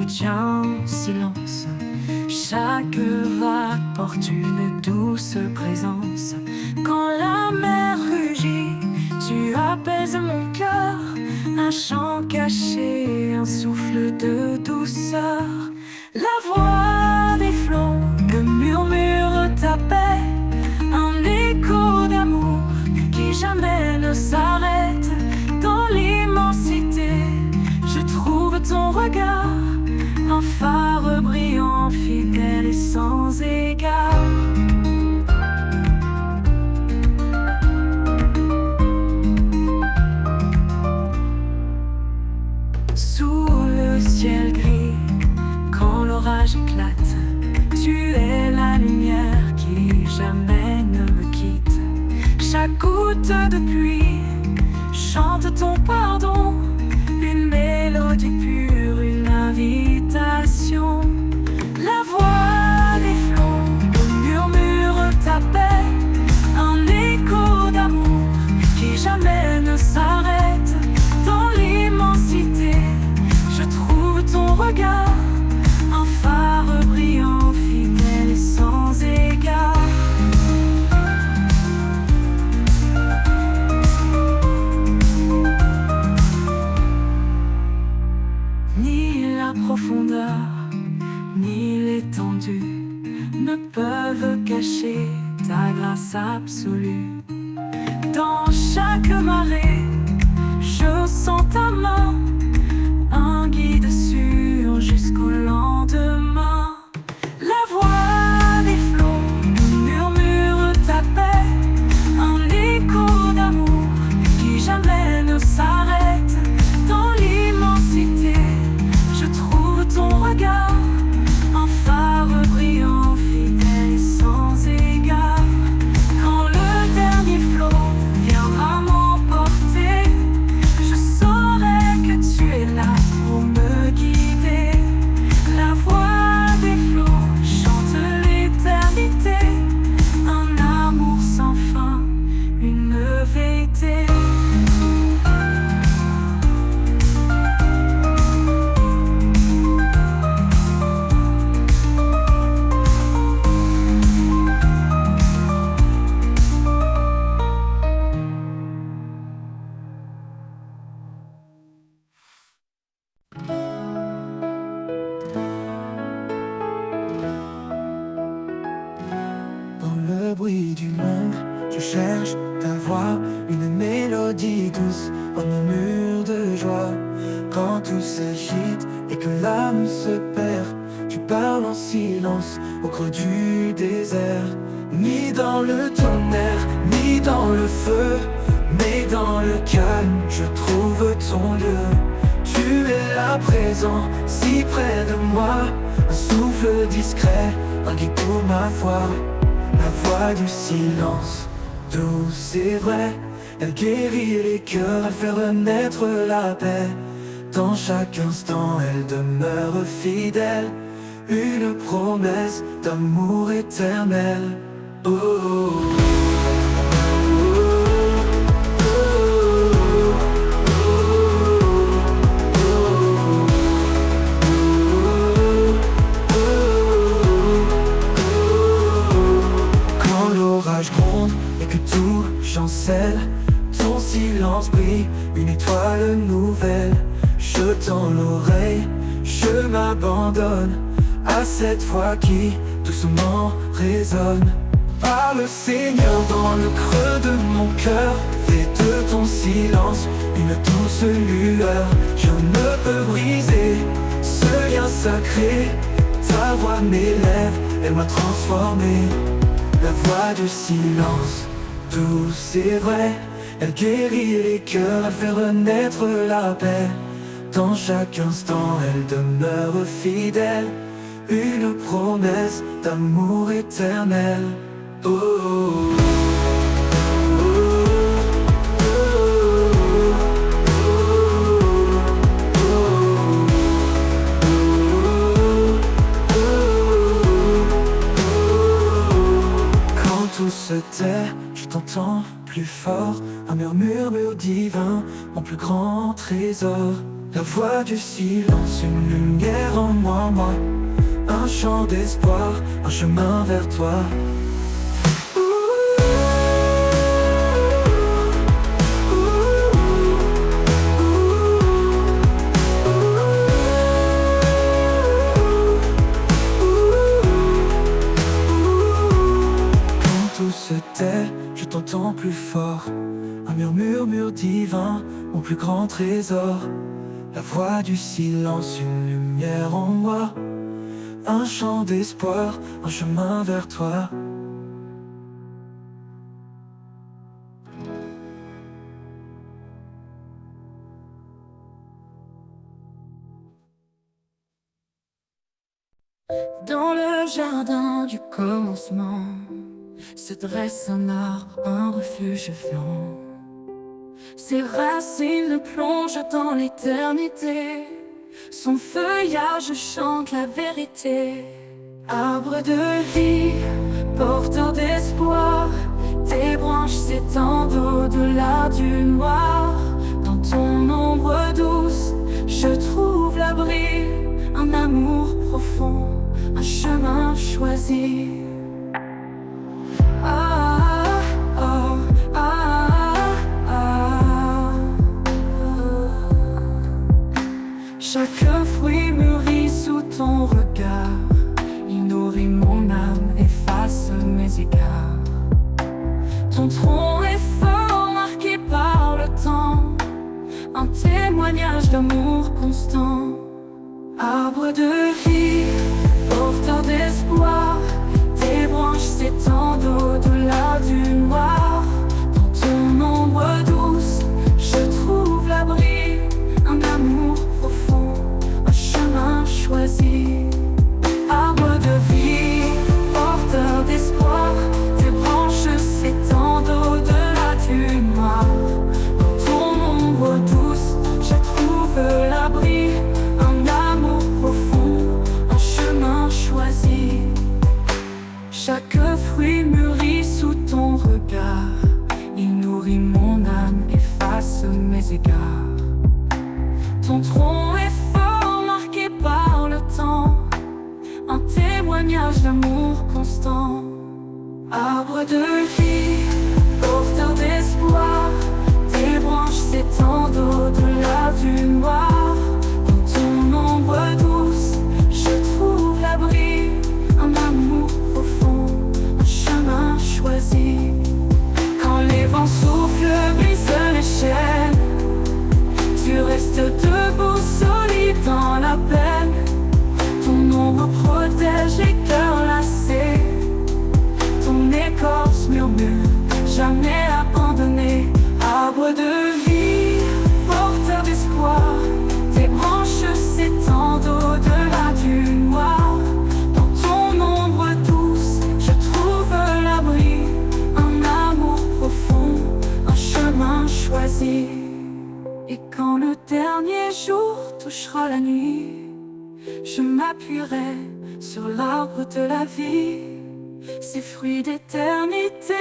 tiens en silence. Chaque vague porte une douce présence. Quand la mer rugit, tu apaises mon cœur. Un chant caché, un souffle de douceur. La voix des flots me murmure ta paix. Un écho d'amour qui jamais ne s'arrête. Dans l'immensité, je trouve ton regard, un phare brillant, fidèle et sans égard. Sous le ciel gris, quand l'orage éclate, tu es la lumière qui jamais ne me quitte. Chaque goutte de pluie chante ton pardon, une mélodie pure, une invitation. La voix des flots me murmure ta paix, un écho d'amour qui jamais ne s'arrête. Dans l'immensité, je trouve ton regard, un phare brillant, fidèle et sans égard. Ni la profondeur, ni l'étendue ne peuvent cacher ta grâce absolue. Dans chaque marée, je sens ta main, un guide sûr jusqu'au lendemain. La voix des flots murmure ta paix, un écho d'amour qui jamais ne s'arrête. Dans l'immensité, je trouve ton regard, un phare brillant, fidèle et sans égard. Quand le dernier flot viendra m'emporter, je saurai que tu es là pour me guider. La voix des flots chante l'éternité, un amour sans fin, une vérité. Dans le bruit du monde, je cherche ta voix, une mélodie douce, un murmure de joie. Quand tout s'agite et que l'âme se perd, tu parles en silence au creux du désert. Ni dans le tonnerre, ni dans le feu, mais dans le calme, je trouve ton lieu. Tu es là présent, si près de moi, un souffle discret, un guide pour ma foi. La voix du silence, douce et vraie, elle guérit les cœurs, elle fait renaître la paix. Dans chaque instant, elle demeure fidèle, une promesse d'amour éternel. Oh, oh, oh. Et que tout chancelle, ton silence brille, une étoile nouvelle. Je tends l'oreille, je m'abandonne à cette voix qui doucement résonne. Parle Seigneur dans le creux de mon cœur, fais de ton silence une douce lueur. Je ne peux briser ce lien sacré, ta voix m'élève, elle m'a transformé. La voix du silence, douce et vraie, elle guérit les cœurs, elle fait renaître la paix. Dans chaque instant, elle demeure fidèle, une promesse d'amour éternel. Oh, oh, oh. Tout se tait, je t'entends plus fort, un murmure divin, mon plus grand trésor. La voix du silence, une lumière en moi, un chant d'espoir, un chemin vers toi. Quand tout se tait, je t'entends plus fort. Un murmure divin, mon plus grand trésor. La voix du silence, une lumière en moi, un chant d'espoir, un chemin vers toi. Dans le jardin du commencement se dresse un arbre, un refuge fiant. Ses racines plongent dans l'éternité, son feuillage chante la vérité. Arbre de vie, porteur d'espoir, tes branches s'étendent au-delà du noir. Dans ton ombre douce, je trouve l'abri, un amour profond, un chemin choisi. Chaque fruit mûrit sous ton regard, il nourrit mon âme, efface mes égards. Ton tronc est fort, marqué par le temps, un témoignage d'amour constant. Arbre de vie, porteur d'espoir, tes branches s'étendent au-delà du noir. Dans ton ombre douce, je trouve l'abri, un amour profond, un chemin choisi. Arbre de vie, porteur d'espoir, tes branches s'étendent au-delà du noir. Dans ton ombre douce, je trouve l'abri, un amour profond, un chemin choisi. Chaque fruit mûrit sous ton regard, il nourrit mon âme, efface mes égards. Ton tronc est fort, marqué par le temps, un témoignage d'amour constant. Arbre de vie, porteur d'espoir, tes branches s'étendent au-delà du noir. Dans ton ombre douce, je trouve l'abri, un amour profond, un chemin choisi. Quand les vents soufflent, brisent les chaînes, tu restes debout, solide dans la peine. Ton ombre protège les cœurs lassés, ton écorce murmure, jamais abandonné. Arbre de vie, porteur d'espoir, tes branches s'étendent au-delà du noir. Dans ton ombre douce, je trouve l'abri, un amour profond, un chemin choisi. Et quand le dernier jour touchera la nuit, je m'appuierai sur l'arbre de la vie. Ces fruits d'éternité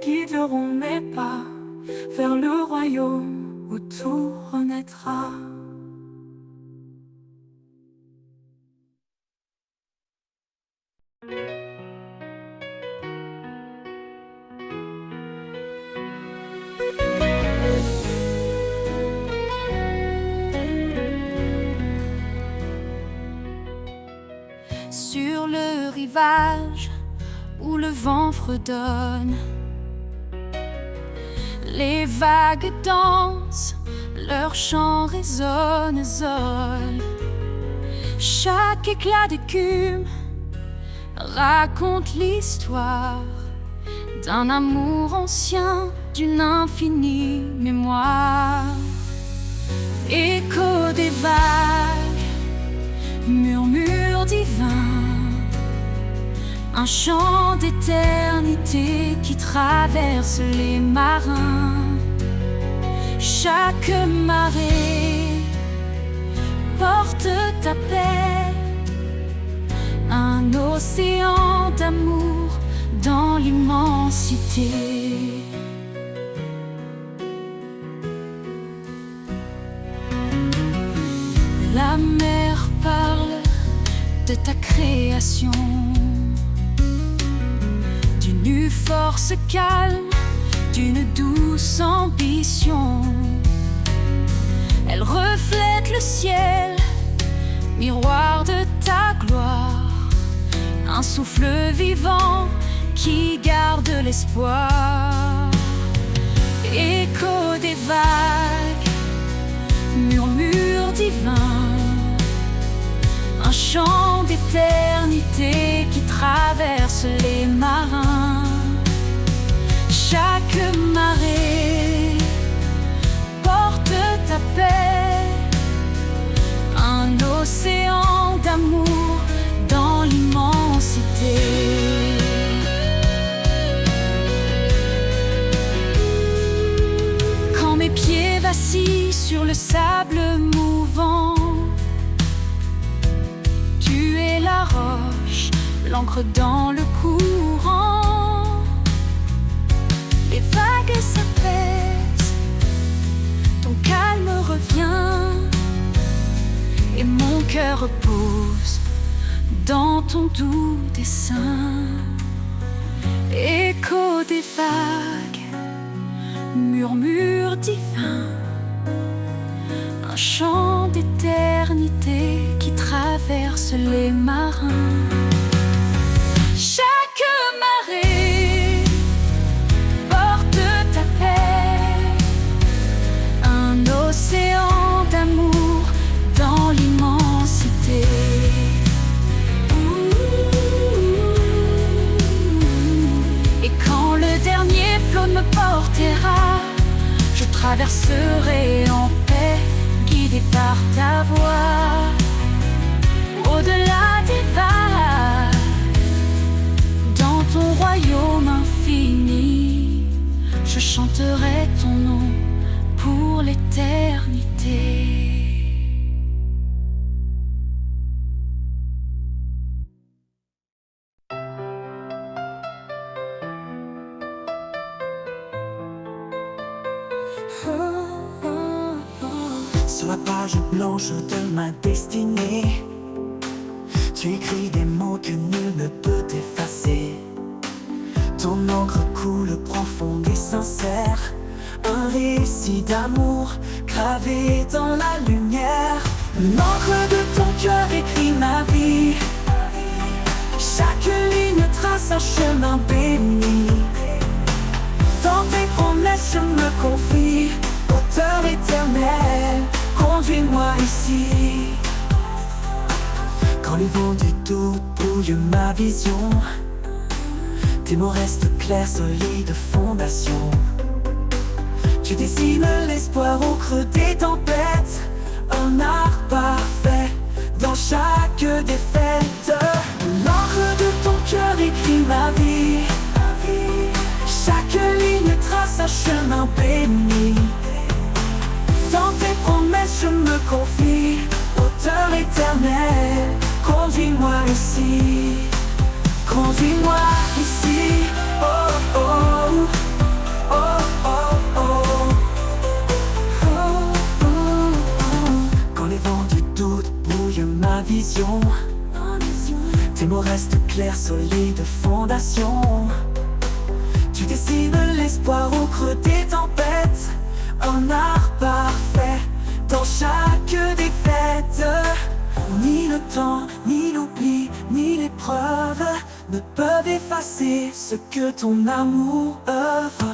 guideront mes pas vers le royaume où tout renaîtra. Sur le rivage où le vent fredonne, les vagues dansent, leur chant résonne, zone. Chaque éclat d'écume raconte l'histoire d'un amour ancien, d'une infinie mémoire. Écho des vagues, murmure divin, un chant d'éternité qui traverse les marins. Chaque marée porte ta paix, un océan d'amour dans l'immensité. de ta création, d'une force calme, d'une douce ambition. Elle reflète le ciel, miroir de ta gloire, un souffle vivant qui garde l'espoir. Écho des vagues, murmure divin, un chant d'éternité qui traverse les marins. Chaque marée porte ta paix, un océan d'amour dans l'immensité. Quand mes pieds vacillent sur le sable mouvant, tu es la roche, l'encre dans le courant. Les vagues s'apaisent, ton calme revient, et mon cœur repose dans ton doux dessein. Écho des vagues, murmure divin, un chant d'éternité qui traverse les marins. Chaque marée porte ta paix, un océan d'amour dans l'immensité. Et quand le dernier flot me portera, je traverserai en paix, guidé par ta voix. Au-delà des vagues, dans ton royaume infini, je chanterai ton nom pour l'éternité. Sur la page blanche de ma destinée, tu écris des mots que nul ne peut effacer. Ton encre coule profonde et sincère, un récit d'amour gravé dans la lumière. L'encre de ton cœur écrit ma vie, chaque ligne trace un chemin béni. Dans tes promesses je me confie, auteur éternel, conduis-moi ici. Quand les vents du doute brouillent ma vision, tes mots restent clairs, solides fondations. Tu dessines l'espoir au creux des tempêtes, un art parfait dans chaque défaite. L'encre de ton cœur écrit ma vie, chaque ligne trace un chemin béni. Dans tes promesses je me confie, auteur éternel, conduis-moi ici. Conduis-moi ici, oh oh, oh oh oh, oh oh oh. Quand les vents du doute brouillent ma vision, tes mots restent clairs, solides fondations. Tu dessines l'espoir au creux des tempêtes, un art parfait dans chaque défaite. Ni le temps, ni l'oubli, ni l'épreuve ne peuvent effacer ce que ton amour œuvre.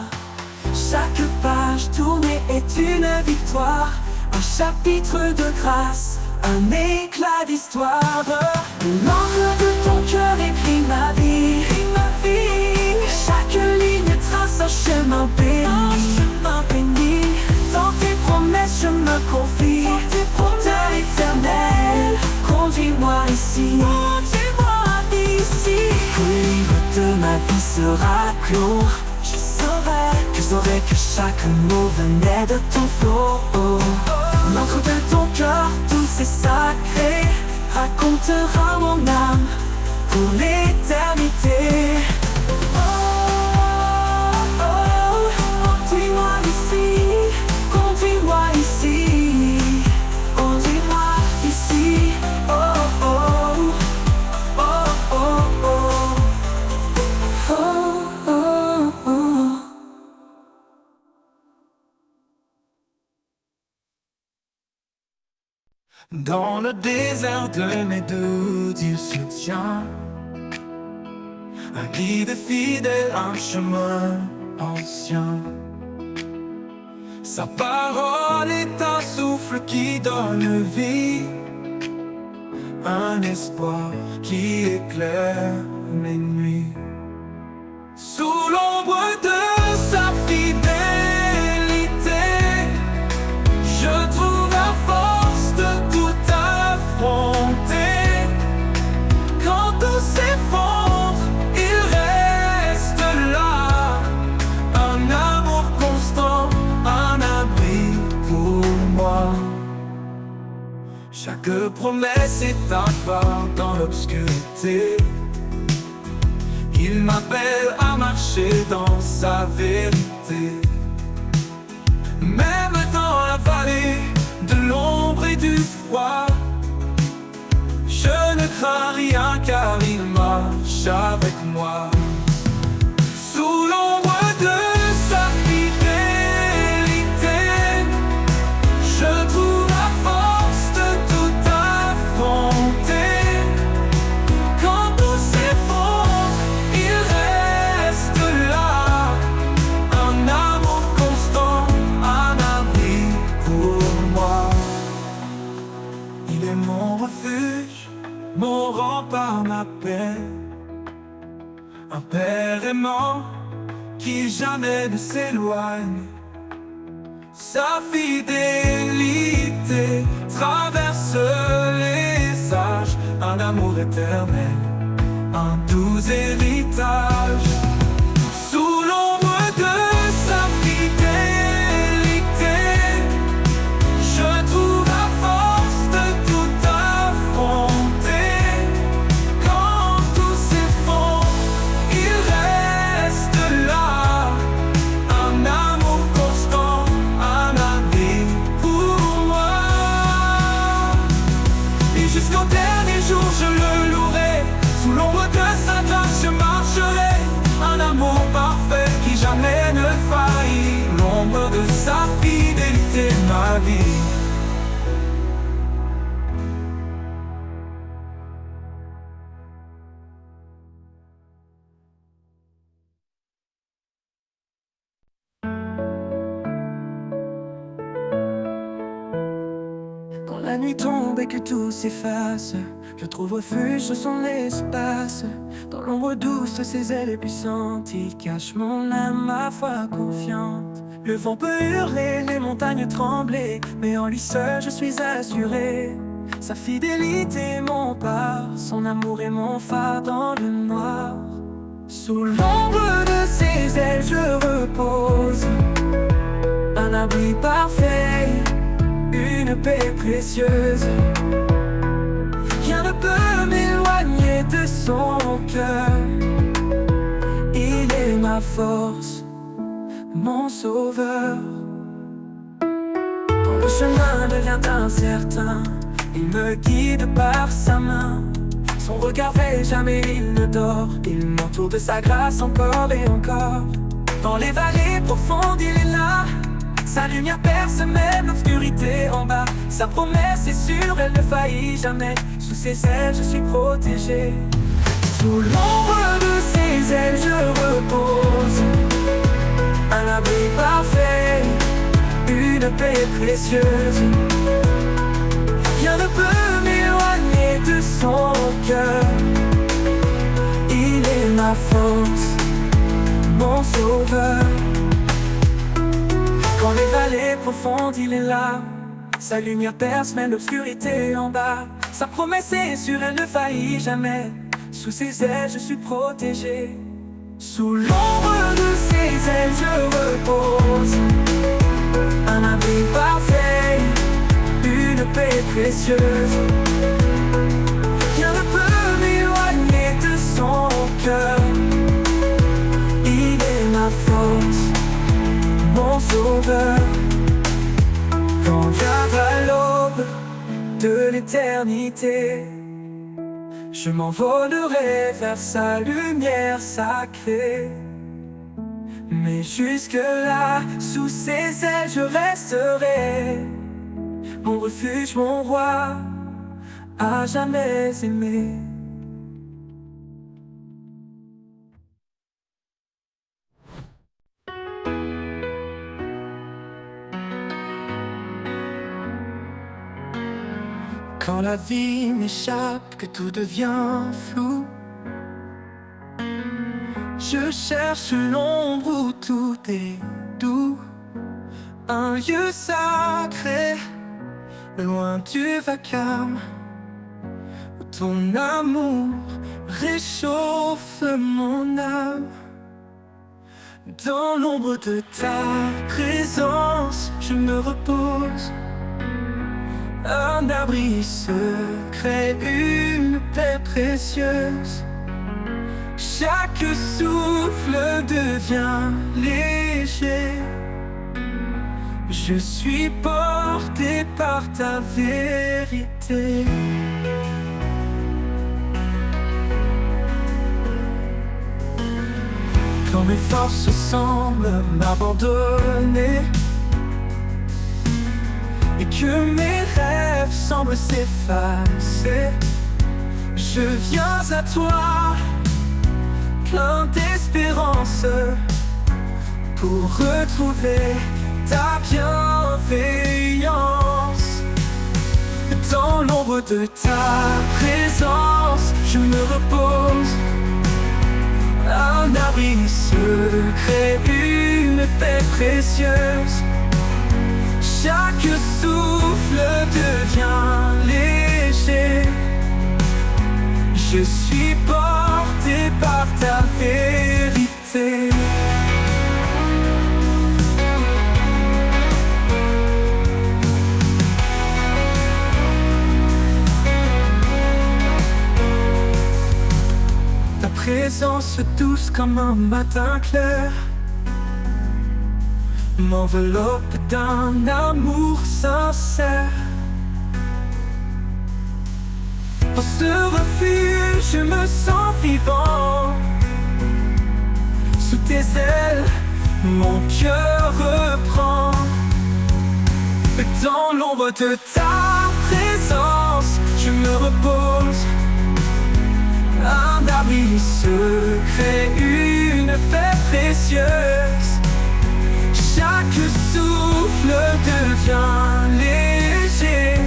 Chaque page tournée est une victoire, un chapitre de grâce, un éclat d'histoire. L'encre de ton cœur écrit ma vie, chaque ligne trace un chemin béni. Dans tes promesses je me confie, auteur éternel, conduis-moi ici. Quand le livre de ma vie sera clos, je saurai que chaque mot venait de ton flot. L'encre de ton cœur douce et sacré racontera mon âme pour l'éternité. Conduis-moi ici, conduis-moi ici, conduis-moi ici, oh oh. Dans le désert de mes doutes, il se tient. Un guide fidèle, un chemin ancien. Sa parole est un souffle qui donne vie, un espoir qui éclaire mes nuits. Sous l'ombre de sa fidélité, je trouve la force de tout affronter. Quand tout s'effondre, il reste là, un amour constant, un abri pour moi. Chaque promesse est un phare dans l'obscurité. Il m'appelle à marcher dans sa vérité. Même dans la vallée de l'ombre et du froid, je ne crains rien car il marche avec moi. Sous l'ombre de sa fidélité, je trouve la force de tout affronter. Quand tout s'effondre, il reste là, un amour constant, un abri pour moi. Il est mon refuge, mon rempart, ma paix, un père aimant qui jamais ne s'éloigne. Sa fidélité traverse les âges, un amour éternel, un doux héritage. Sous l'ombre de sa fidélité, je trouve la force de tout affronter. Quand tout s'effondre, il reste là, un amour constant, un abri pour moi. Et jusqu'au dernier jour je le louerai, sous l'ombre de sa grâce je marcherai. Un amour parfait qui jamais ne faillit, l'ombre de sa fidélité, ma vie. Quand la nuit tombe et que tout s'efface, je trouve refuge sur son espace. Dans l'ombre douce de ses ailes puissantes, il cache mon âme, ma foi confiante. Le vent peut hurler, les montagnes trembler, mais en lui seul je suis assuré. Sa fidélité m'empare, son amour est mon phare dans le noir. Sous l'ombre de ses ailes je repose, un abri parfait, une paix précieuse. Rien ne peut m'éloigner de son cœur. Il est ma force, mon sauveur. Quand le chemin devient incertain, il me guide par sa main. Son regard veille, jamais il ne dort. Il m'entoure de sa grâce encore et encore. Dans les vallées profondes, il est là. Sa lumière perce même l'obscurité en bas. Sa promesse est sûre, elle ne faillit jamais. Sous ses ailes je suis protégé. Sous l'ombre de ses ailes je repose, un abri parfait, une paix précieuse. Rien ne peut m'éloigner de son cœur. Il est ma force, mon sauveur. Quand les vallées profondes, il est là. Sa lumière perce même l'obscurité en bas. Sa promesse est sûre, elle ne faillit jamais. Sous ses ailes je suis protégé. Sous l'ombre de ses ailes je repose, un abri parfait, une paix précieuse. Rien ne peut m'éloigner de son cœur. Il est ma force, mon sauveur. Quand viendra l'aube de l'éternité, je m'envolerai vers sa lumière sacrée. Mais jusque-là, sous ses ailes je resterai, mon refuge, mon roi, à jamais aimé. Quand la vie m'échappe, que tout devient flou, je cherche l'ombre où tout est doux. Un lieu sacré, loin du vacarme, où ton amour réchauffe mon âme. Dans l'ombre de ta présence, je me repose. Un abri secret, une paix précieuse. Chaque souffle devient léger. Je suis porté par ta vérité. Quand mes forces semblent m'abandonner et que mes rêves semblent s'effacer, je viens à toi, plein d'espérance, pour retrouver ta bienveillance. Dans l'ombre de ta présence, je me repose. Un abri secret, une paix précieuse. Chaque souffle devient léger. Je suis porté par ta vérité. Ta présence douce comme un matin clair m'enveloppe d'un amour sincère. Dans ce refuge, je me sens vivant. Sous tes ailes, mon cœur reprend. Dans l'ombre de ta présence, je me repose. Un abri secret, une paix précieuse. Chaque souffle devient léger.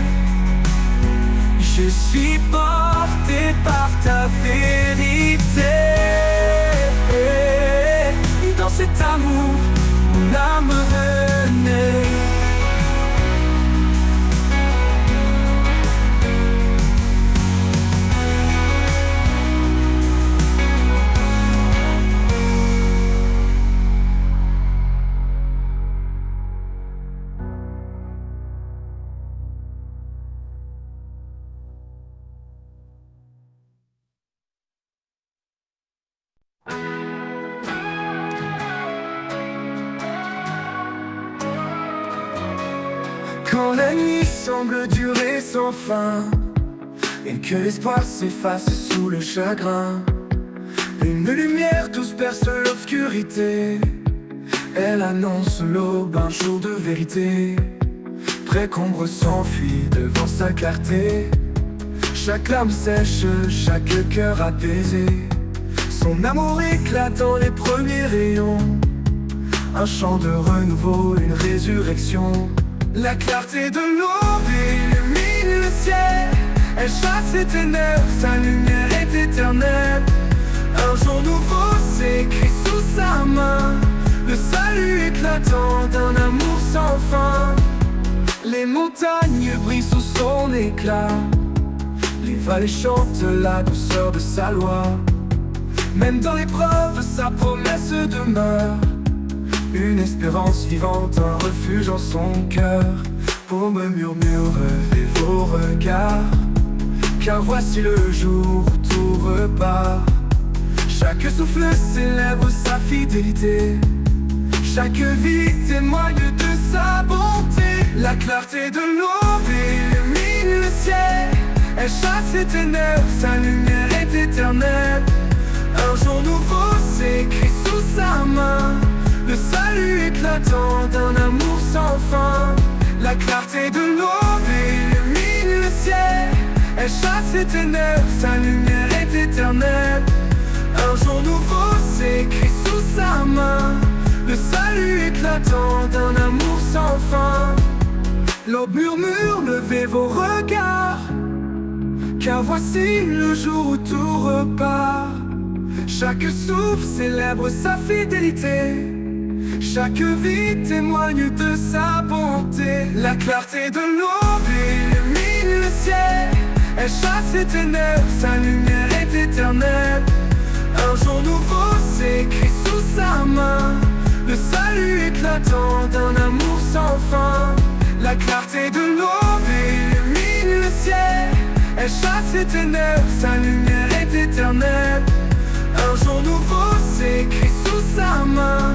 Je suis porté par ta vérité. Dans cet amour, mon âme renaît. Quand la nuit semble durer sans fin et que l'espoir s'efface sous le chagrin, une lumière douce perce l'obscurité. Elle annonce l'aube, un jour de vérité. Près qu'ombre s'enfuit devant sa clarté. Chaque larme sèche, chaque cœur apaisé. Son amour éclate dans les premiers rayons. Un chant de renouveau, une résurrection. La clarté de l'aube illumine le ciel. Elle chasse les ténèbres, sa lumière est éternelle. Un jour nouveau s'écrit sous sa main. Le salut éclatant d'un amour sans fin. Les montagnes brillent sous son éclat. Les vallées chantent la douceur de sa loi. Même dans l'épreuve, sa promesse demeure. Une espérance vivante, un refuge en son cœur. Pour me murmurer vos regards, car voici le jour où tout repart. Chaque souffle célèbre sa fidélité. Chaque vie témoigne de sa bonté. La clarté de l'aube illumine le ciel. Elle chasse les ténèbres, sa lumière est éternelle. Un jour nouveau s'écrit sous sa main. Le salut éclatant d'un amour sans fin. La clarté de l'aube Elle chasse les ténèbres, sa lumière est éternelle. Un jour nouveau s'écrit sous sa main, le salut éclatant d'un amour sans fin. L'aube murmure, levez vos regards, car voici le jour où tout repart. Chaque souffle célèbre sa fidélité, chaque vie témoigne de sa bonté. La clarté de l'aube illumine le ciel, elle chasse les ténèbres, sa lumière est éternelle. Un jour nouveau s'écrit sous sa main, le salut éclatant d'un amour sans fin. La clarté de l'aube illumine le ciel, elle chasse les ténèbres, sa lumière est éternelle. Un jour nouveau s'écrit sous sa main,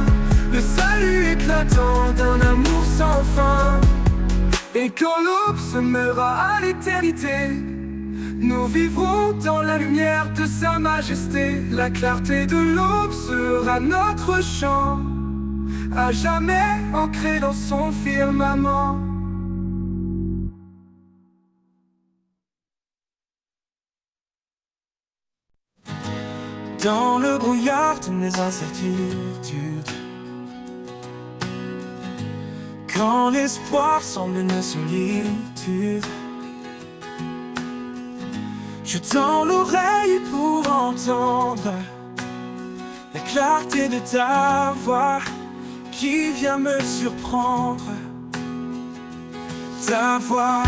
le salut éclatant d'un amour sans fin. Et quand l'aube se mêlera à l'éternité, nous vivrons dans la lumière de sa majesté. La clarté de l'aube sera notre chant, à jamais ancré dans son firmament. Dans le brouillard de mes incertitudes, quand l'espoir semble une solitude, je tends l'oreille pour entendre la clarté de ta voix qui vient me surprendre. Ta voix,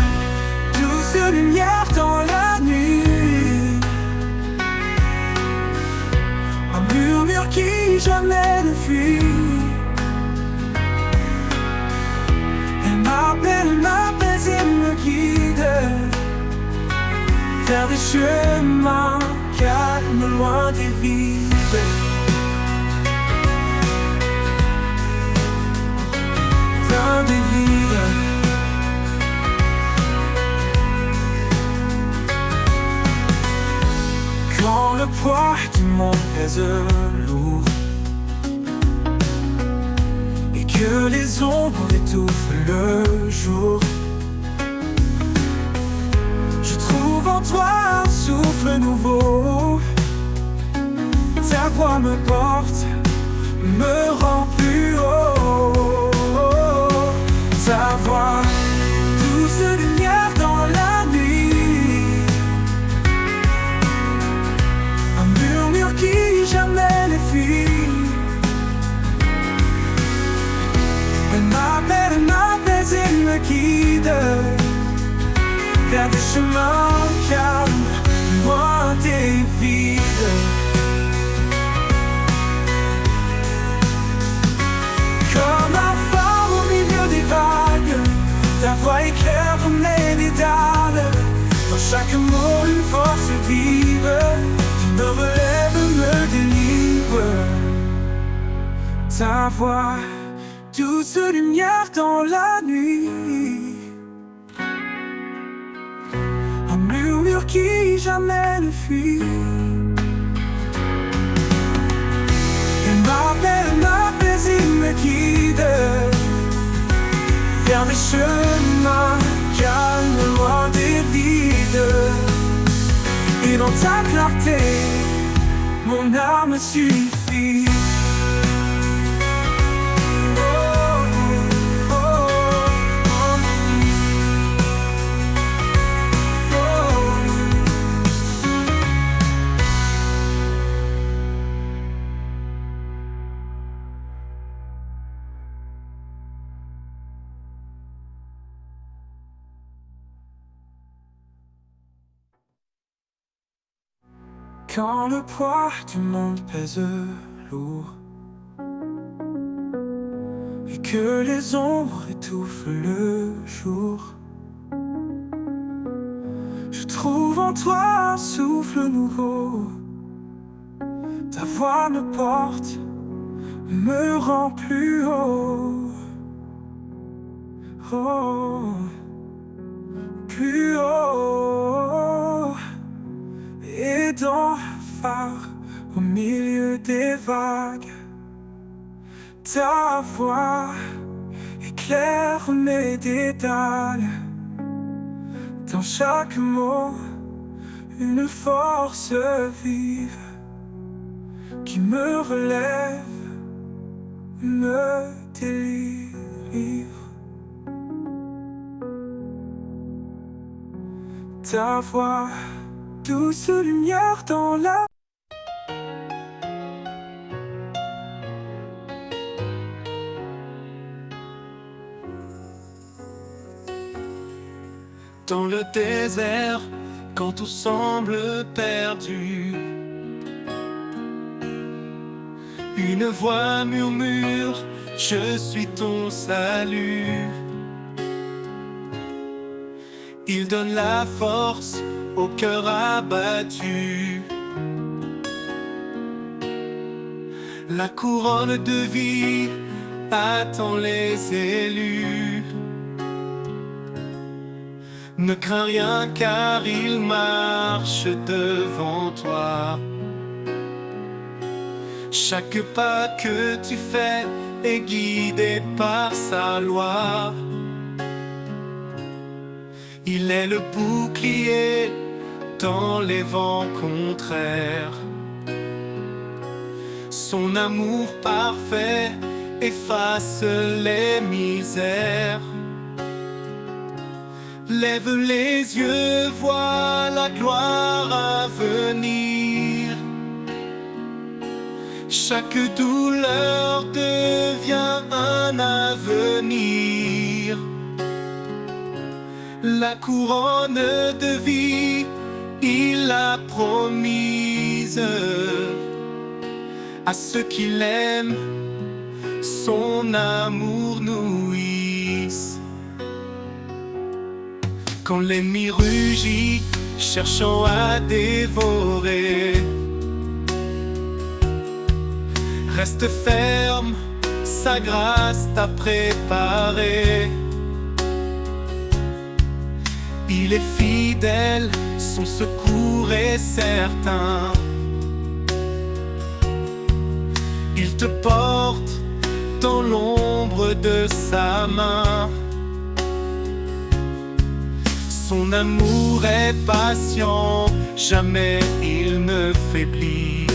douce lumière dans la nuit, un murmure qui jamais ne fuit. Elle m'apaise et me guide vers des chemins calmes, loin des vides. Loin des vides. Quand le poids du monde pèse lourd et que les ombres étouffent le jour, je trouve en toi un souffle nouveau. Ta voix me porte, me rend plus haut. Ta voix, douce lumière dans la nuit, un murmure qui jamais ne fuit. Elle m'apaise et me guide vers des chemins calmes, loin des vides. Comme un phare au milieu des vagues, ta voix éclaire comme les dédales. Dans chaque mot une force vive qui me relève, me délivre. Ta voix, douce lumière dans la nuit, un murmure qui jamais ne fuit. Elle m'apaise et me guide vers des chemins calmes, loin des vides. Et dans ta clarté, mon âme suffit. Quand le poids du monde pèse lourd et que les ombres étouffent le jour, je trouve en toi un souffle nouveau. Ta voix me porte, me rend plus haut. Oh, plus haut. Et dans le phare, au milieu des vagues, ta voix éclaire mes dédales. Dans chaque mot, une force vive qui me relève, me délivre. Ta voix, douce lumière dans la dans le désert, quand tout semble perdu, une voix murmure, je suis ton salut. Il donne la force au cœur abattu. La couronne de vie attend les élus. Ne crains rien car il marche devant toi. Chaque pas que tu fais est guidé par sa loi. Il est le bouclier dans les vents contraires. Son amour parfait efface les misères. Lève les yeux, vois la gloire à venir. Chaque douleur devient un avenir. La couronne de vie, il l'a promise à ceux qui l'aiment, son amour nourrisse. Quand l'ennemi rugit, cherchant à dévorer, reste ferme, sa grâce t'a préparé. Il est fidèle, son secours est certain. Il te porte dans l'ombre de sa main. Son amour est patient, jamais il ne faiblit.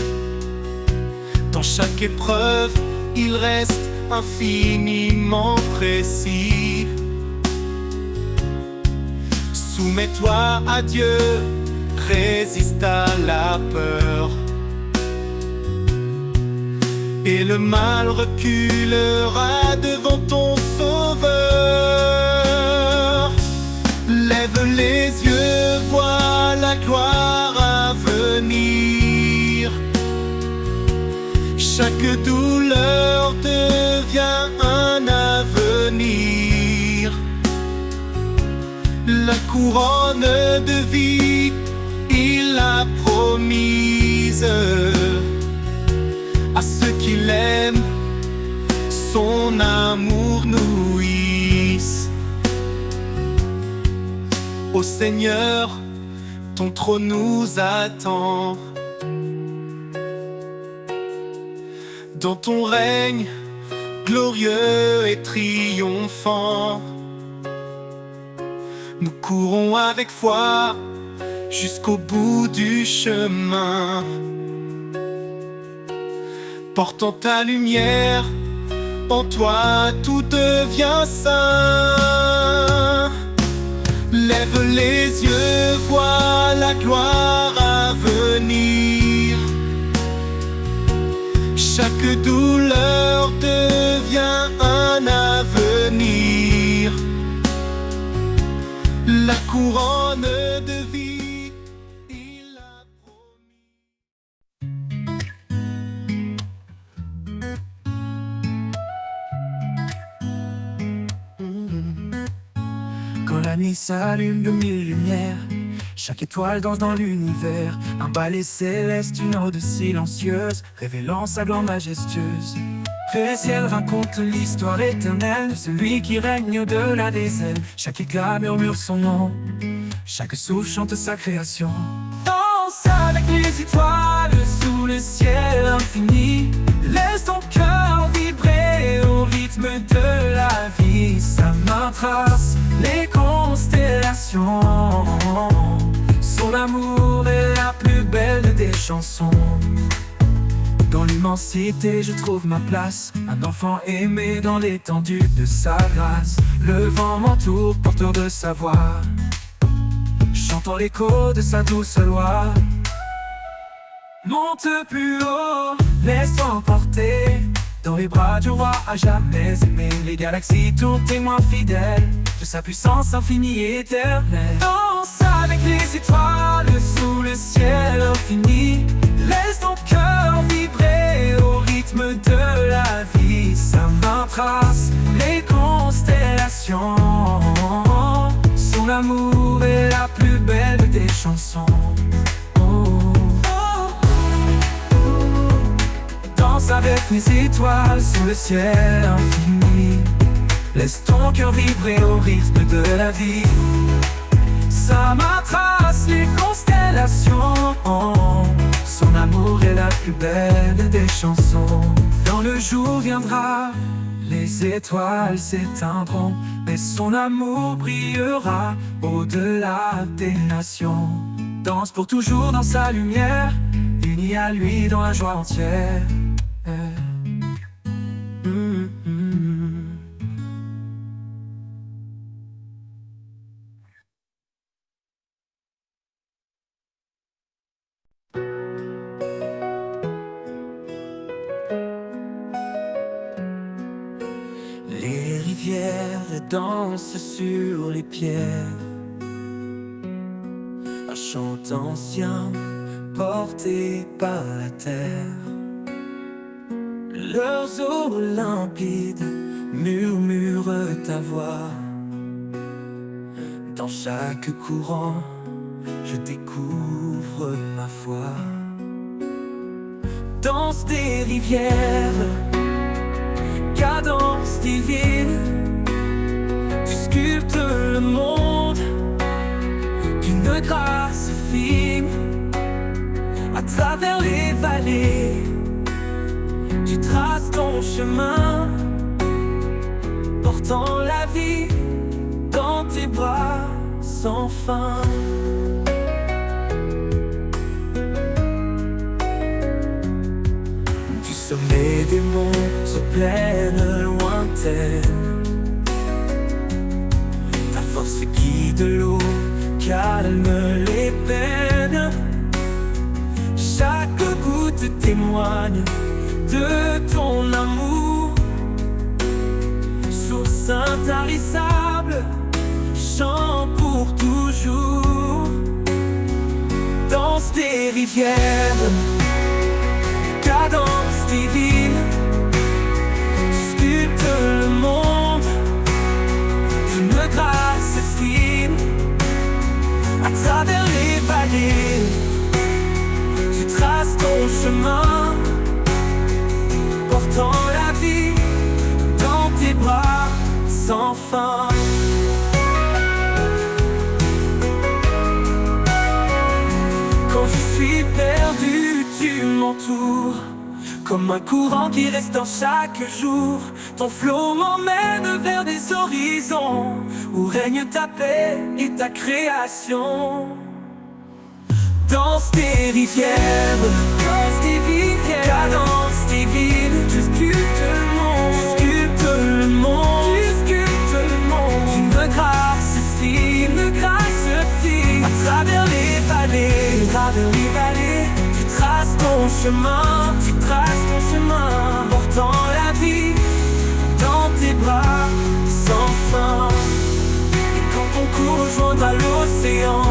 Dans chaque épreuve, il reste infiniment précis. Soumets-toi à Dieu, résiste à la peur, et le mal reculera devant ton Sauveur. Lève les yeux, vois la gloire à venir. Chaque douleur devient un avenir. La couronne de vie, il l'a promise à ceux qui l'aiment, son amour nourrisse. Ô Seigneur, ton trône nous attend. Dans ton règne glorieux et triomphant, nous courons avec foi jusqu'au bout du chemin. Portant ta lumière, en toi tout devient saint. Lève les yeux, vois la gloire à venir. Chaque douleur devient un avenir. La couronne de vie, il l'a promis. Quand la nuit s'allume de mille lumières, chaque étoile danse dans l'univers. Un ballet céleste, une ode silencieuse, révélant sa gloire majestueuse. Le ciel raconte l'histoire éternelle de celui qui règne au-delà des ailes. Chaque éclat murmure son nom, chaque souffle chante sa création. Danse avec les étoiles sous le ciel infini. Laisse ton cœur vibrer au rythme de la vie. Sa main trace les constellations. Son amour est chansons. Dans l'immensité je trouve ma place, un enfant aimé dans l'étendue de sa grâce. Le vent m'entoure, porteur de sa voix, chantant l'écho de sa douce loi. Monte plus haut, laisse-toi emporter dans les bras du roi à jamais aimé. Les galaxies tournent témoins fidèles de sa puissance infinie et éternelle. Danse avec les étoiles sous le ciel infini. Laisse ton cœur vibrer au rythme de la vie. Sa main trace les constellations. Son amour est la plus belle des chansons. Danse avec mes étoiles sous le ciel infini. Laisse ton cœur vibrer au rythme de la vie. Sa main trace les constellations. Son amour est la plus belle des chansons. Quand le jour viendra, les étoiles s'éteindront, mais son amour brillera au-delà des nations. Danse pour toujours dans sa lumière, unis à lui dans la joie entière. Les rivières dansent sur les pierres, un chant ancien porté par la terre. Leurs eaux limpides murmurent ta voix. Dans chaque courant, je découvre ma foi. Danse des rivières, cadence divine, tu sculptes le monde d'une grâce fine. À travers les vallées, tu traces ton chemin, portant la vie dans tes bras sans fin. Du sommet des monts aux plaines lointaines, ta force guide l'eau, calme les peines. Chaque goutte témoigne de ton amour, source intarissable, chant pour toujours. Danse des rivières, cadence divine, tu sculptes le monde d'une grâce fine. À travers les vallées, tu traces ton chemin, portant la vie dans tes bras sans fin. Quand je suis perdu, tu m'entoures, comme un courant qui reste dans chaque jour. Ton flot m'emmène vers des horizons où règne ta paix et ta création. Danse des rivières, cadence divine, tu sculptes le monde, d'une grâce fine. À travers les vallées, tu traces ton chemin, portant la vie dans tes bras sans fin. Et quand ton cours rejoindra l'océan,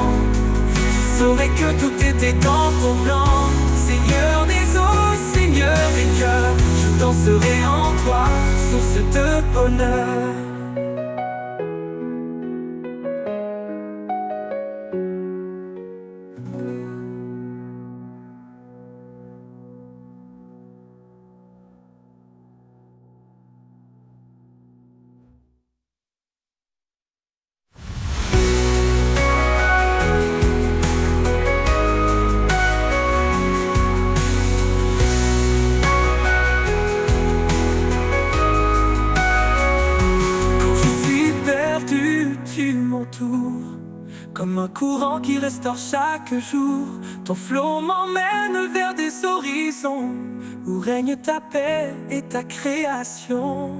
je saurai que tout était dans ton plan. Seigneur des eaux, Seigneur des cœurs, je danserai en toi, source de bonheur. Comme un courant qui restaure chaque jour, ton flot m'emmène vers des horizons où règne ta paix et ta création.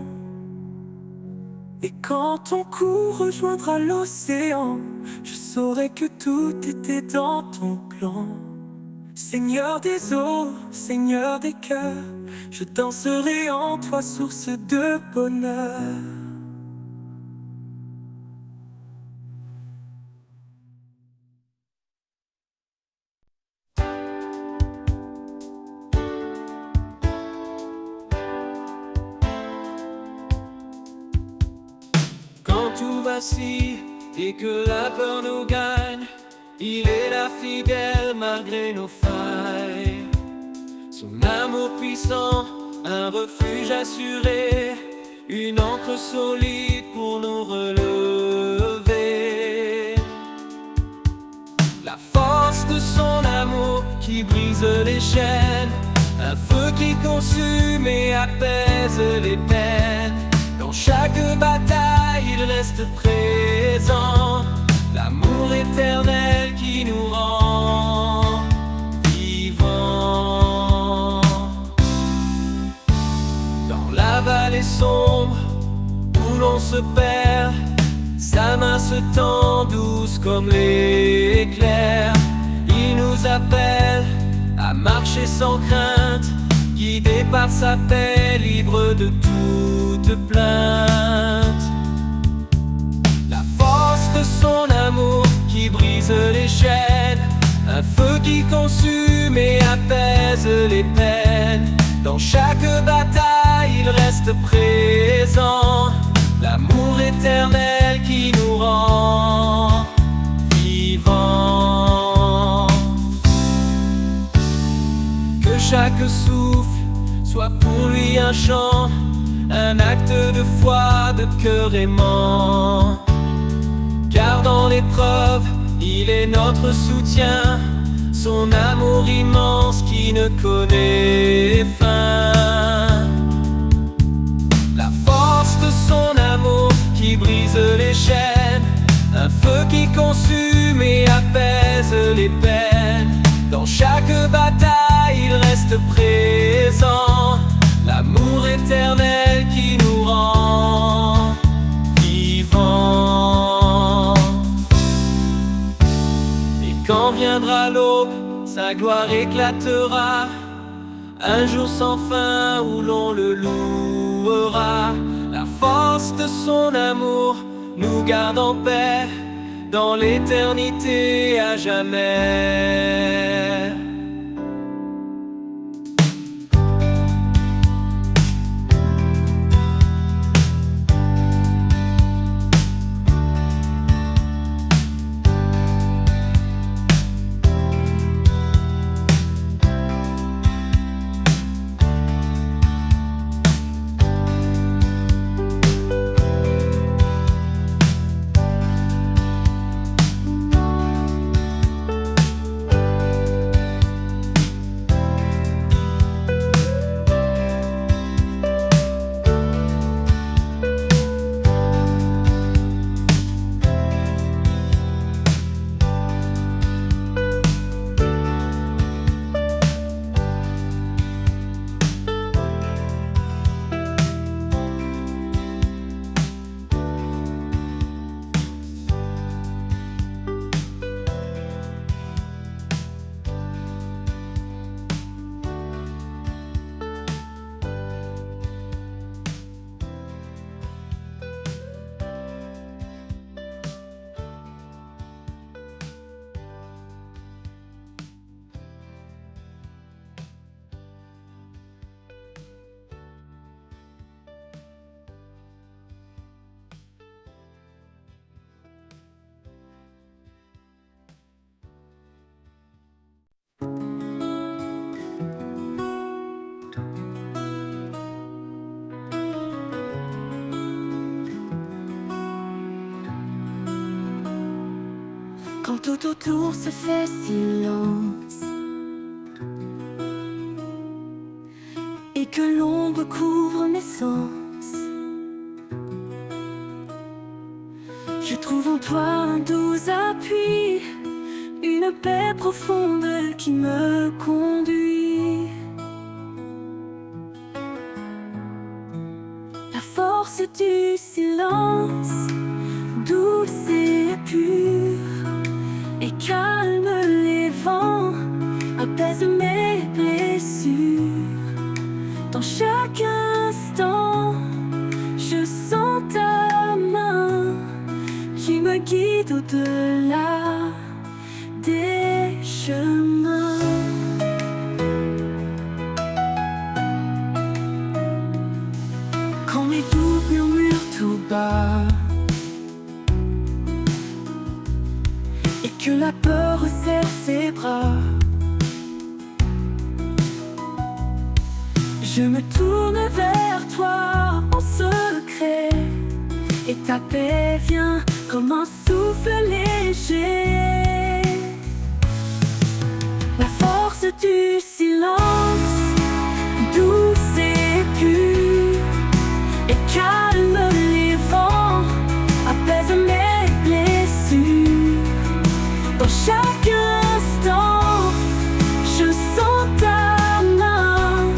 Et quand ton cours rejoindra l'océan, je saurai que tout était dans ton plan. Seigneur des eaux, Seigneur des cœurs, je danserai en toi, source de bonheur. Quand tout vacille et que la peur nous gagne, il est là fidèle malgré nos failles. Son amour puissant, un refuge assuré, une ancre solide pour nous relever. La force de son amour qui brise les chaînes, un feu qui consume et apaise les peines. Dans chaque bataille, il reste présent, l'amour éternel qui nous rend vivants. Dans la vallée sombre où l'on se perd, sa main se tend douce comme l'éclair. Il nous appelle à marcher sans crainte, guidé par sa paix, libre de toute plainte. La force de son amour qui brise les chaînes, un feu qui consume et apaise les peines. Dans chaque bataille, il reste présent, l'amour éternel qui nous rend vivants. Que chaque souffle soit pour lui un chant, un acte de foi, de cœur aimant. Car dans l'épreuve, il est notre soutien, son amour immense qui ne connaît fin. La force de son amour qui brise les chaînes, un feu qui consume et apaise les peines. Dans chaque bataille, il reste présent, l'amour éternel qui nous rend vivants. Et quand viendra l'aube, sa gloire éclatera, un jour sans fin où l'on le louera. La force de son amour nous garde en paix, dans l'éternité à jamais. Quand tout autour se fait silence et que l'ombre couvre mes sens, Je trouve en toi un doux appui, une paix profonde qui me conduit. La force du silence, douce et pure, et calme les vents, apaise mes blessures. Dans chaque instant, je sens ta main qui me guide au-delà des chemins. Quand mes doutes murmurent tout bas et que la peur resserre ses bras, je me tourne vers toi en secret, et ta paix vient comme un souffle léger. La force du silence, douce et pure, et calme les vents, apaise mes blessures. Dans chaque instant, je sens ta main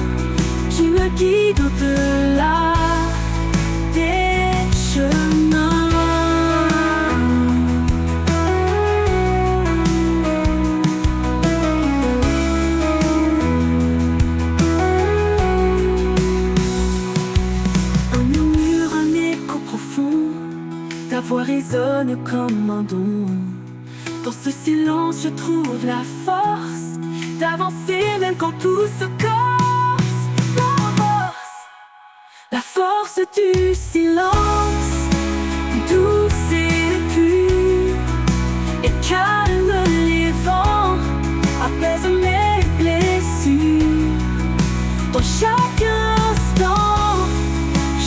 qui me guide au-delà des chemins. Un murmure, un écho profond, ta voix résonne comme un don. Dans ce silence, je trouve la force d'avancer même quand tout se corse. La force du silence, douce et pure, et calme les vents, apaise mes blessures. Dans chaque instant,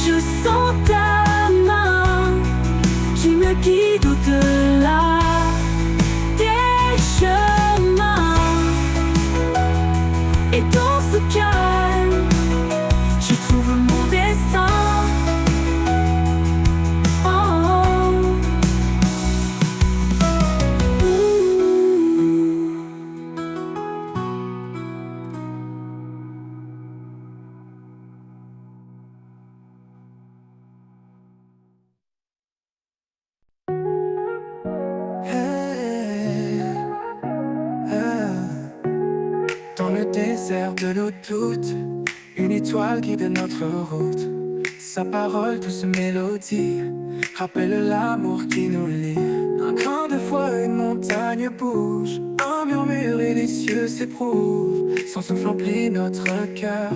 je sens ta main qui me guide au-delà des chemins. Et dans ce calme, je trouve mon destin. Oh. Dans le désert de nos doutes, une étoile guide notre route. Sa parole, douce mélodie, rappelle l'amour qui nous lie. Un grain de foi, une montagne bouge, un murmure et les cieux s'éprouvent. Son souffle emplit notre cœur,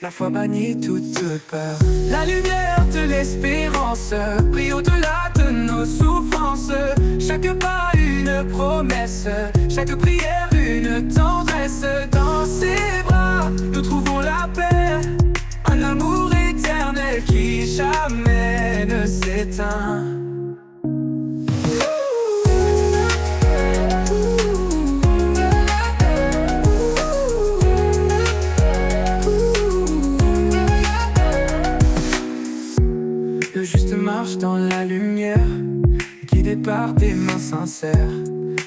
la foi bannit toute peur. La lumière de l'espérance brille au-delà de nos souffrances. Chaque pas une promesse, chaque prière une tendresse. Dans ses bras, nous trouvons la paix, un amour éternel qui jamais ne s'éteint. Le juste marche dans la lumière, guidé par des mains sincères.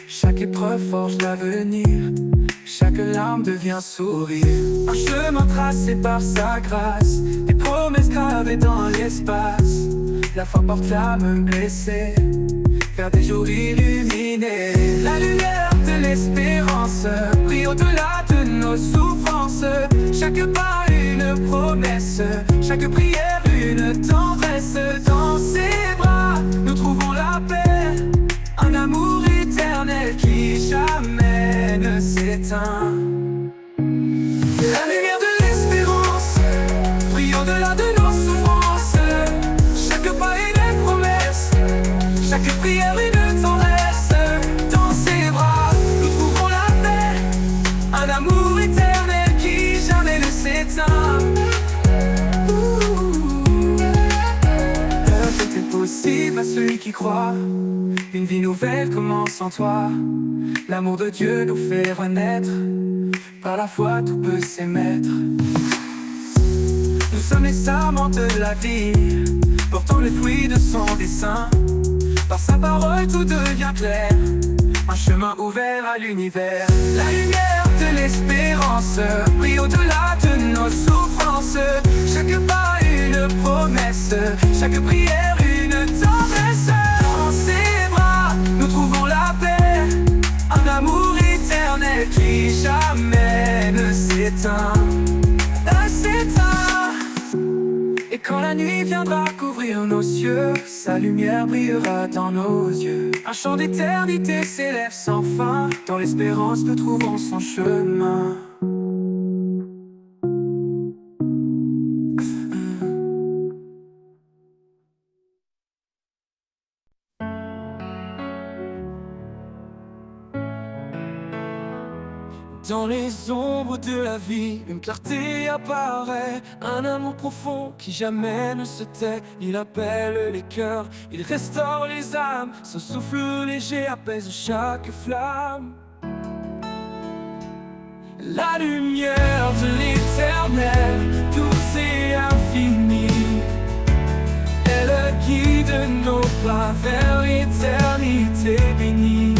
Chaque épreuve forge l'avenir, chaque larme devient sourire. Un chemin tracé par sa grâce, des promesses gravées dans l'espace. La foi porte l'âme blessée vers des jours illuminés. La lumière de l'espérance brille au-delà de nos souffrances. Chaque pas une promesse, chaque prière une tendresse. Dans ses bras, nous trouvons la paix, un amour éternel qui jamais ne s'éteint. La lumière de l'espérance brille au-delà de nos souffrances. Chaque pas une promesse, chaque prière une tendresse. Dans ses bras, nous trouvons la paix, un amour éternel qui jamais ne s'éteint. Tout est possible à celui qui croit. Une vie nouvelle commence en toi. L'amour de Dieu nous fait renaître. Par la foi tout peut s'émettre. Nous sommes les sarments de la vie, portant le fruit de son dessein. Par parole tout devient clair, un chemin ouvert à l'univers. La lumière de l'espérance brille au-delà de nos souffrances. Chaque pas une promesse, chaque prière une tendresse. Dans ses bras nous trouvons la paix, un amour éternel qui jamais ne s'éteint, ne s'éteint. Et quand la nuit viendra couvrir nos cieux, sa lumière brillera dans nos yeux. Un chant d'éternité s'élève sans fin, dans l'espérance nous trouvons son chemin. Dans les ombres de la vie, une clarté apparaît, un amour profond qui jamais ne se tait. Il appelle les cœurs, il restaure les âmes, son souffle léger apaise chaque flamme. La lumière de l'éternel, douce et infinie, elle guide nos pas vers l'éternité bénie.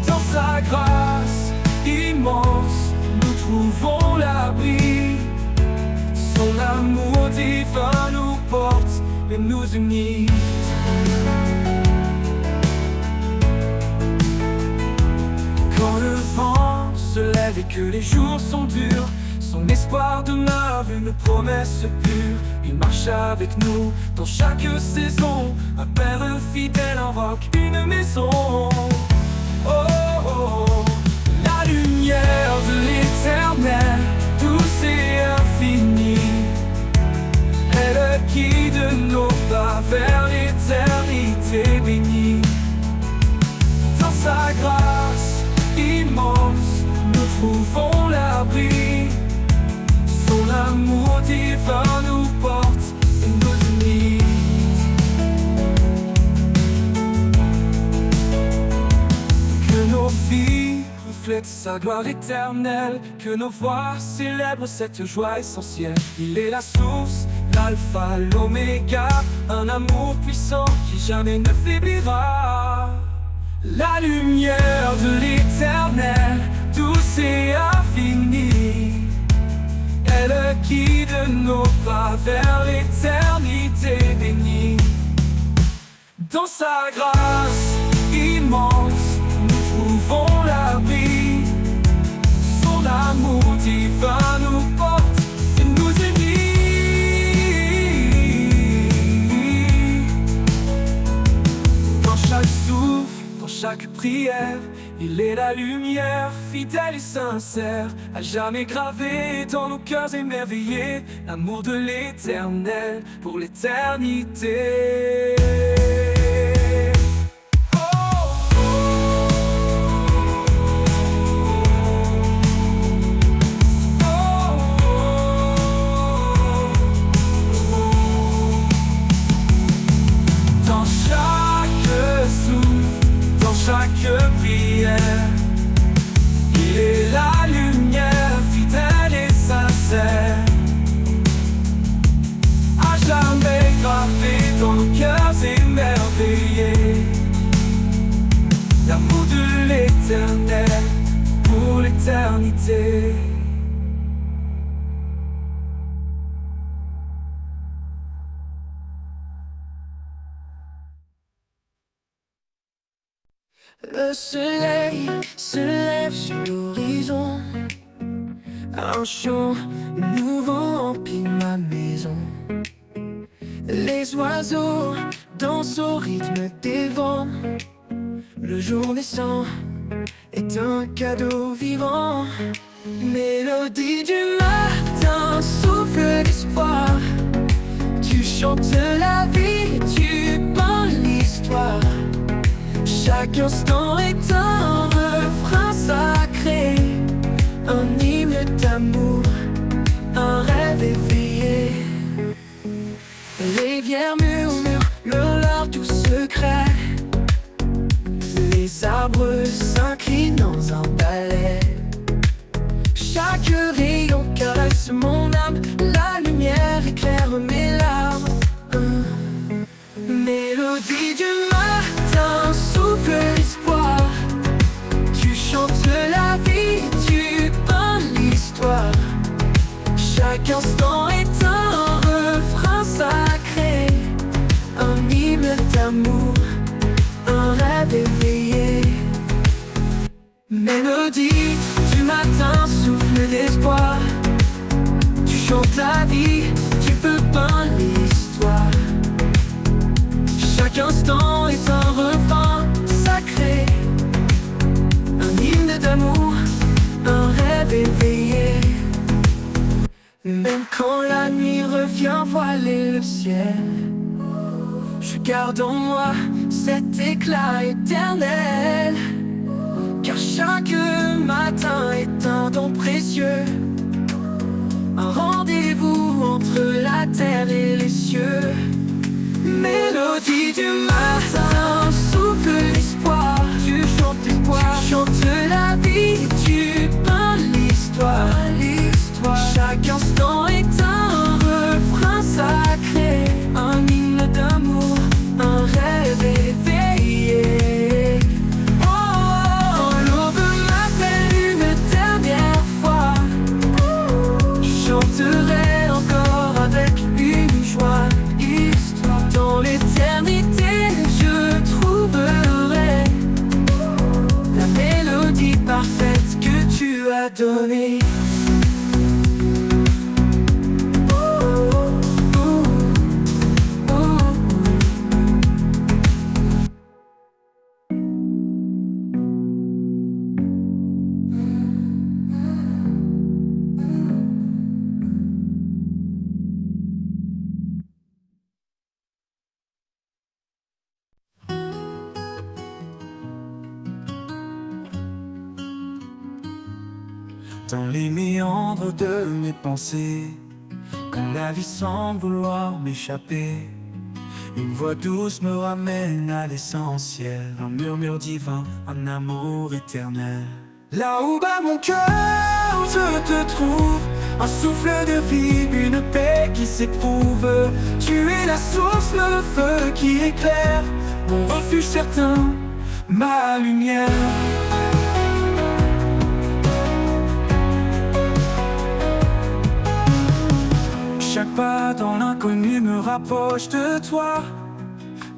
Dans sa grâce immense, nous trouvons l'abri. Son amour divin nous porte et nous unit. Quand le vent se lève et que les jours sont durs, son espoir demeure une promesse pure. Il marche avec nous dans chaque saison, un père fidèle invoque une maison. Oh, oh, oh. La lumière de l'éternel, douce et infinie, elle guide nos pas vers l'éternité bénie. Dans sa grâce immense, nous trouvons l'abri. Son amour divin nous porte et nous unit. Que nos vies reflètent sa gloire éternelle, que nos voix célèbrent cette joie essentielle. Il est la source, l'alpha, l'oméga, un amour puissant qui jamais ne faiblira. La lumière de l'éternel, douce et infinie, elle guide nos pas vers l'éternité bénie. Dans sa grâce immense, nous trouvons l'abri. Son amour divin nous porte et nous unit. Dans chaque souffle, dans chaque prière, il est la lumière, fidèle et sincère, à jamais gravé dans nos cœurs émerveillés, l'amour de l'éternel pour l'éternité. Dans chaque souffle, dans chaque prière, il est la lumière, fidèle et sincère, à jamais gravé dans nos cœurs émerveillés, l'amour de l'éternel pour l'éternité. Le soleil se lève sur l'horizon, un chant nouveau emplit ma maison. Les oiseaux dansent au rythme des vents. Le jour naissant est un cadeau vivant. Mélodie du matin, souffle d'espoir. Tu chantes la vie, tu peins l'histoire. Chaque instant est un refrain sacré, un hymne d'amour, un rêve éveillé. Les rivières murmurent leurs doux secrets, les arbres s'inclinent dans un ballet. Chaque rayon caresse mon âme, la lumière éclaire mes larmes. Mélodie du matin, Chaque instant est un refrain sacré, un hymne d'amour, un rêve éveillé. Mélodie du matin, souffle d'espoir. Tu chantes la vie, tu peux peindre l'histoire. Chaque instant est un refrain sacré, un hymne d'amour, un rêve éveillé. Même quand la nuit revient voiler le ciel, je garde en moi cet éclat éternel. Car chaque matin est un don précieux, un rendez-vous entre la terre et les cieux. Mélodie du matin, souffle l'espoir. Tu chantes l'espoir, tu chantes la vie, tu peins l'histoire. Chaque instant est un refrain sacré, un hymne d'amour, un rêve éveillé. Oh, l'aube m'appelle une dernière fois. Je chanterai encore avec une joie. Dans l'éternité, je trouverai la mélodie parfaite que tu as donnée. Dans les méandres de mes pensées, quand la vie semble vouloir m'échapper, une voix douce me ramène à l'essentiel, un murmure divin, un amour éternel. Là où bat mon cœur, je te trouve, un souffle de vie, une paix qui s'éprouve. Tu es la source, le feu qui éclaire, mon refuge certain, ma lumière. Chaque pas dans l'inconnu me rapproche de toi.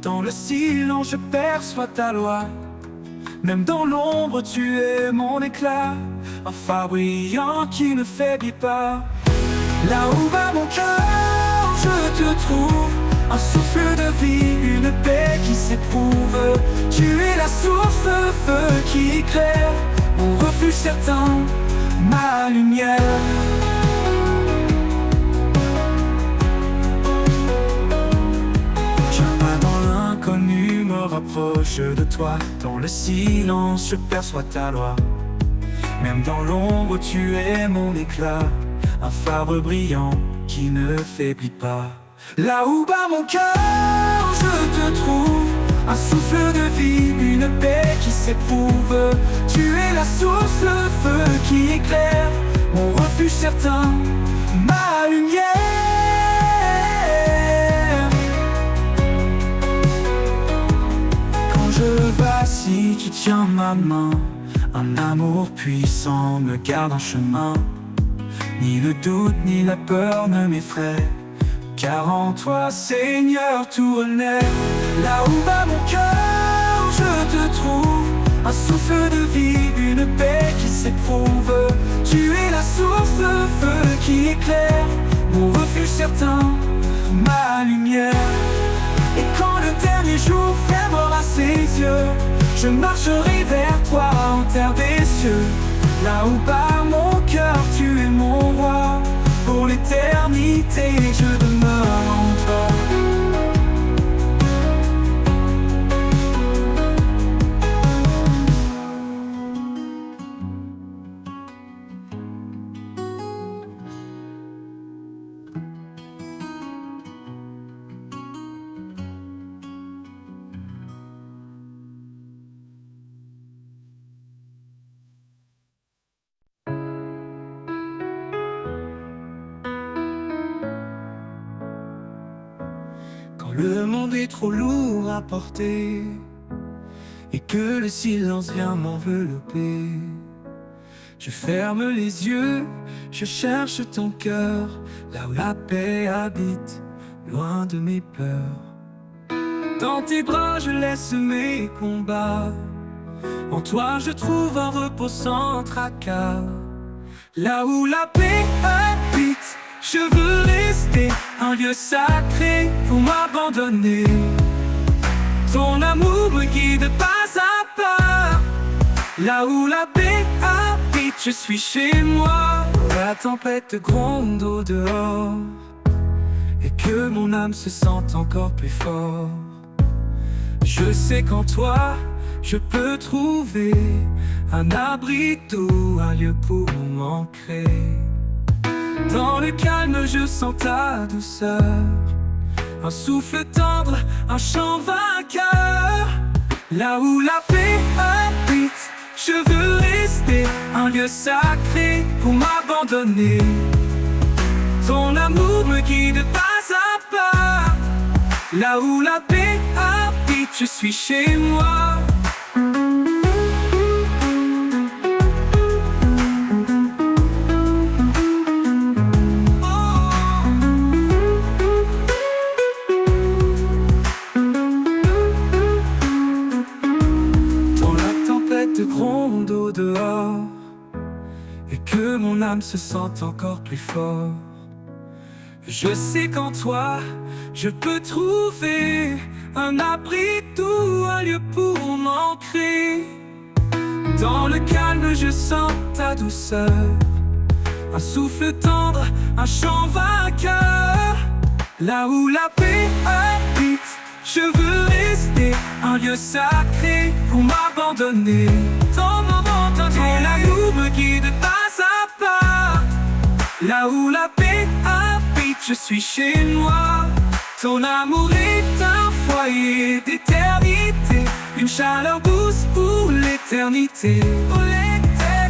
Dans le silence je perçois ta loi. Même dans l'ombre tu es mon éclat, un phare brillant qui ne faiblit pas. Là où bat mon cœur, je te trouve, un souffle de vie, une paix qui s'éprouve. Tu es la source, le feu qui éclaire, mon refuge certain, ma lumière. L'inconnu me rapproche de toi. Dans le silence je perçois ta loi. Même dans l'ombre tu es mon éclat, un phare brillant qui ne faiblit pas. Là où bat mon cœur, je te trouve, un souffle de vie, une paix qui s'éprouve. Tu es la source, le feu qui éclaire, mon refuge certain, ma lumière. Je vacille, tu tiens ma main, un amour puissant me garde en chemin. Ni le doute ni la peur ne m'effraient, car en toi Seigneur tout renaît. Là où bat mon cœur, je te trouve, un souffle de vie, une paix qui s'éprouve. Tu es la source, le feu qui éclaire, mon refuge certain, ma lumière. Et quand le dernier jour fermera ses yeux, je marcherai vers toi en terre des cieux. Là où bat mon cœur, tu es mon roi. Pour l'éternité, je demeure en toi. Le monde est trop lourd à porter et que le silence vient m'envelopper, Je ferme les yeux, je cherche ton cœur, là où la paix habite, loin de mes peurs. Dans tes bras je laisse mes combats, en toi je trouve un repos sans tracas. Là où la paix habite, je veux rester un lieu sacré pour m'abandonner. Ton amour me guide pas à pas. Là où la paix habite, je suis chez moi. La tempête gronde au dehors et que mon âme se sente encore plus fort. Je sais qu'en toi, je peux trouver un abri doux, un lieu pour m'ancrer. Dans le calme, je sens ta douceur, un souffle tendre, un chant vainqueur. Là où la paix habite, je veux rester un lieu sacré pour m'abandonner. Ton amour me guide pas à pas. Là où la paix habite, je suis chez moi. Gronde au dehors et que mon âme se sente encore plus fort. Je sais qu'en toi, je peux trouver un abri doux, un lieu pour m'ancrer. Dans le calme, je sens ta douceur, un souffle tendre, un chant vainqueur. Là où la paix habite, je veux rester un lieu sacré pour m'abandonner. Ton amour me guide pas à pas. Là où la paix habite, je suis chez moi. Ton amour est un foyer d'éternité, une chaleur douce pour l'éternité.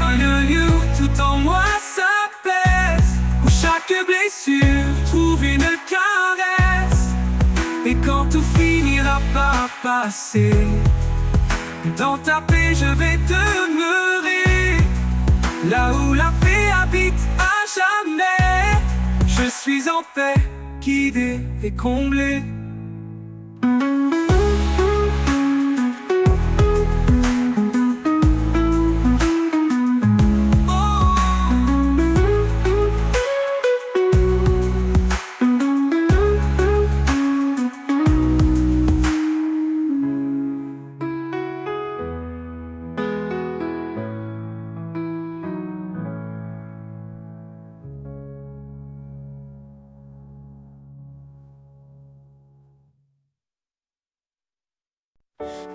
Un lieu où tout en moi s'apaise, où chaque blessure trouve une caresse. Et quand tout finira par passer, dans ta paix je vais demeurer. Là où la paix habite à jamais, je suis en paix, guidé et comblé.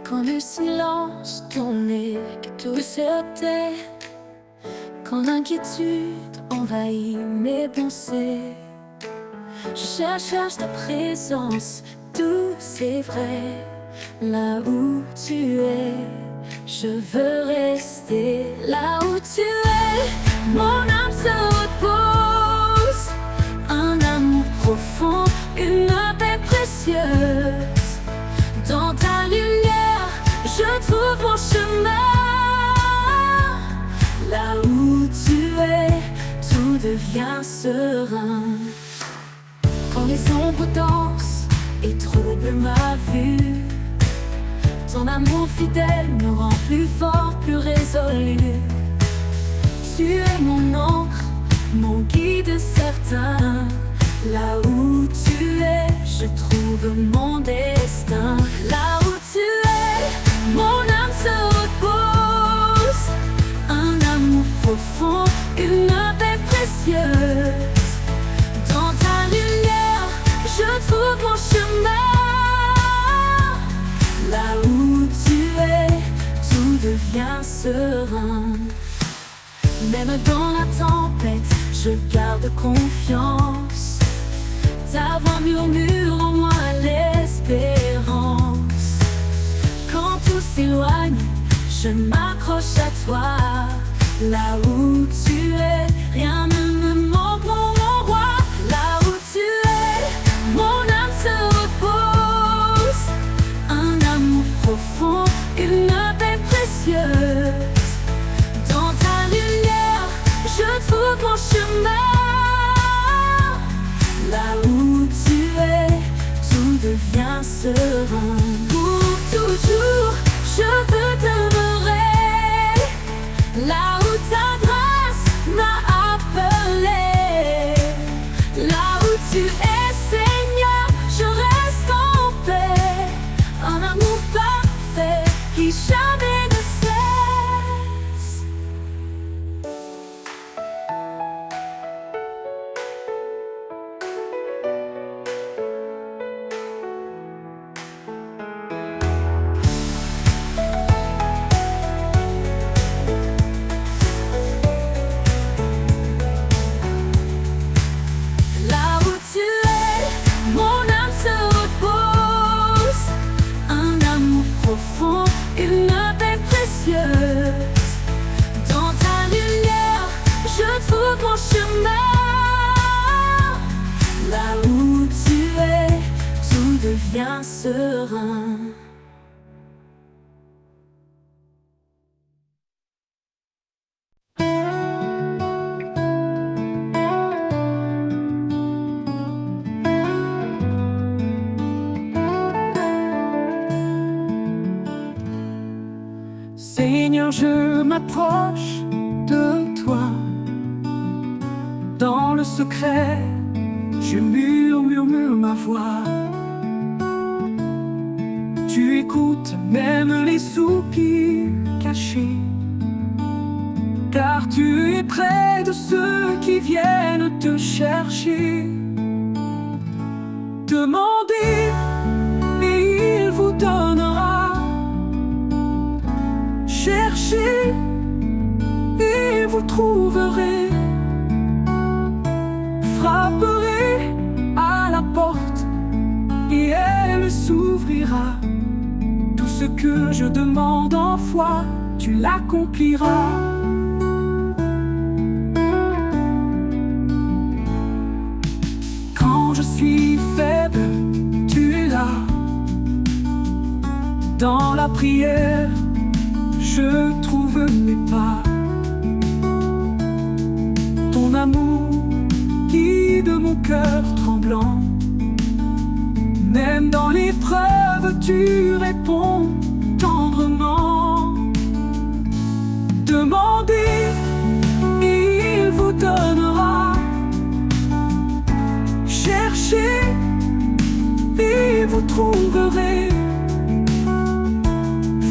Quand le silence tournait, que tout se tait, quand l'inquiétude envahit mes pensées, je cherche ta présence douce et vraie. Là où tu es, je veux rester. Là où tu es, mon âme se repose. Un amour profond, une paix précieuse. Dans ta lumière, je trouve mon chemin. Là où tu es, tout devient serein. Quand les ombres dansent et troublent ma vue, ton amour fidèle me rend plus fort, plus résolu. Tu es mon encre, mon guide certain. Là où tu es, je trouve mon destin. Là où tu es, mon âme se repose. Un amour profond, une paix précieuse. Dans ta lumière, je trouve mon chemin. Là où tu es, tout devient serein. Même dans la tempête, je garde confiance. Ta voix murmure en moi l'espérance. Quand tout s'éloigne, je m'accroche à toi. Là où tu es, rien ne me manque, mon roi. Là où tu es, mon âme se repose. Un amour profond, une paix précieuse. Dans ta lumière, chemin. Là où tu es, tout devient serein. Pour toujours, je veux demeurer là où ta grâce m'a appelé. Là où tu es, Seigneur, je reste en paix. Un amour parfait qui jamais ne cesse. Là où tu es, mon âme se repose. Un amour profond, une paix précieuse. Dans ta lumière, je trouve mon chemin. Là où tu es, tout devient serein. Seigneur, je m'approche de toi. Dans le secret, je murmure ma voix. Tu écoutes même les soupirs cachés, car tu es près de ceux qui viennent te chercher. Demandez et il vous donnera. Cherchez et vous trouverez. Frapperez à la porte et elle s'ouvrira. Tout ce que je demande en foi, tu l'accompliras. Quand je suis faible, tu es là. Dans la prière, je trouve mes pas. Ton amour guide mon cœur tremblant. Même dans l'épreuve, tu réponds tendrement. Demandez, et il vous donnera. Cherchez, et vous trouverez.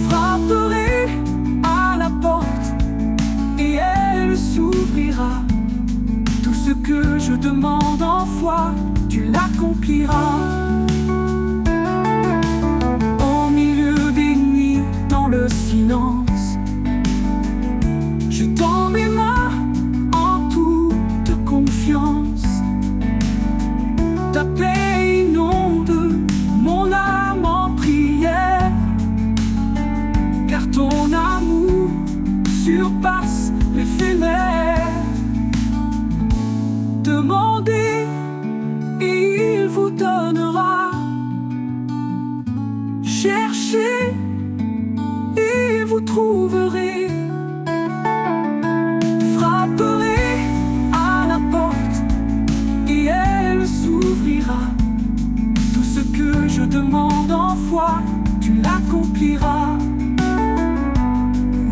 Frapperez à la porte, et elle s'ouvrira. Tout ce que je demande en foi, tu l'accompliras. Au milieu des nuits, dans le silence, je tends mes mains en toute confiance. Ta paix inonde mon âme en prière, car ton amour surpasse l'éphémère. Demandez et il vous donnera. Cherchez et vous trouverez. Frapperez à la porte et elle s'ouvrira. Tout ce que je demande en foi, tu l'accompliras.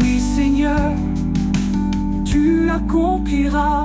Oui, Seigneur, tu l'accompliras.